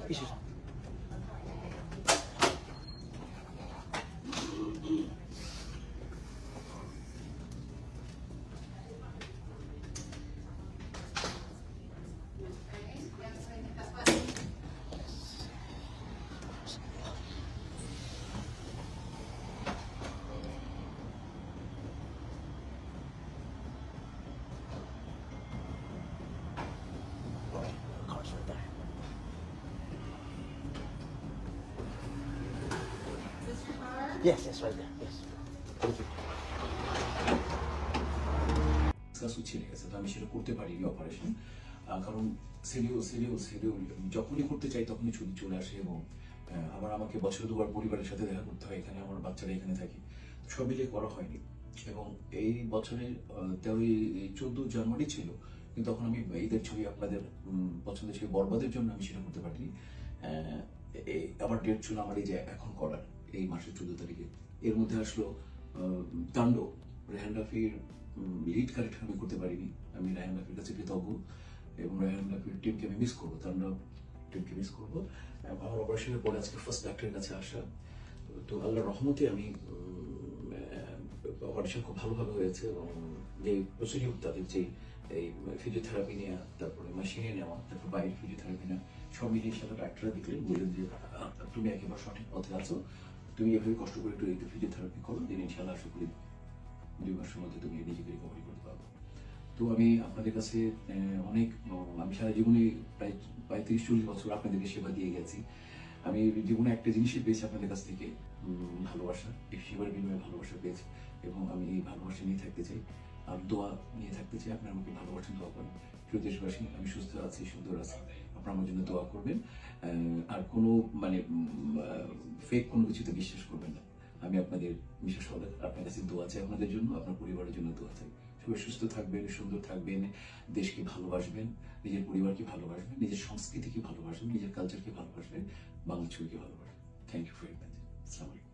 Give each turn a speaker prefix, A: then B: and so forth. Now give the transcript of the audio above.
A: কিসের Yes, right there. Yes. Thank you.
B: ছিঁড়ে গেছে, তো আমি সেটা করতে পারিনি অপারেশন, কারণ শিডিউল যখনই করতে চাই তখনই ছুটি চলে আসে, এবং আবার আমাকে বছরে দুবার পরিবারের সাথে দেখা করতে হয়, এখানে আমার বাচ্চারা এখানে থাকি, সব মিলিয়ে করা হয়নি। এবং এই বছরের 14 জানুয়ারি ছিল, কিন্তু তখন আমি ঈদের ছবি আপনাদের পছন্দের ছবি বরবাদের জন্য আমি সেটা করতে পারিনি। আমার ডেট ছিল আমার এই যে এখন করার এই মাসের 14 তারিখে। এর মধ্যে আসলো তাণ্ডব, রেহান রাফির লিড ক্যারেক্টার আমি করতে পারিনি। আমি রেহান রাফির কাছে কৃতজ্ঞ, এবং রেহান রাফির টিমকে আমি মিস করবো, তাণ্ডব টিমকে মিস করবো। আমার অপারেশনের পরে আজকে ফার্স্ট ডাক্তারের কাছে আসা, তো আল্লাহর রহমতে আমি অপারেশন খুব ভালোভাবে হয়েছে, এবং যে প্রসিডিউর তাদের যে এই ফিজিওথেরাপি নেওয়া, তারপরে মেশিনে নেওয়া, তারপর বাইরে ফিজিওথেরাপি নেওয়া, সব মিলিয়ে সাথে ডাক্তাররা দেখলেন, বললেন যে তুমি একেবারে সঠিক পথে আছো, তুমি এভাবে কষ্ট করে একটু ফিজিওথেরাপি করো, দিন ইনশাআল্লাহ আশা করি 2 মাসের মধ্যে তুমি নিজেকে রিকভারি করতে পারবো। তো আমি আপনাদের কাছে অনেক, আমি সারা জীবনে প্রায় 35-40 বছর আপনাদেরকে সেবা দিয়ে গেছি। আমি জীবনে একটা জিনিসই পেয়েছি আপনাদের কাছ থেকে, ভালোবাসা। এই সেবার বিনিময়ে ভালোবাসা পেয়েছি, এবং আমি এই ভালোবাসা নিয়ে থাকতে চাই, আর দোয়া নিয়ে থাকতে চাই। আপনারা আমাকে ভালোবাসেন, দোয়া করেন। প্রিয় দেশবাসী, আমি সুস্থ আছি, সুন্দর আছি, আপনারা আমার জন্য দোয়া করবেন। আর কোনো মানে ফেক কোনো কিছুতে বিশ্বাস করবেন না। আমি আপনাদের বিশেষ করে আপনার কাছে দোয়া চাই, আপনাদের জন্য, আপনার পরিবারের জন্য দোয়া চাই। সবাই সুস্থ থাকবেন, সুন্দর থাকবেন, দেশকে ভালোবাসবেন, নিজের পরিবারকে ভালোবাসবেন, নিজের সংস্কৃতিকে ভালোবাসবেন, নিজের কালচারকে ভালোবাসবেন, বাংলা ছবিকে ভালোবাসবেন। Thank you very much. আসসালামু আলাইকুম।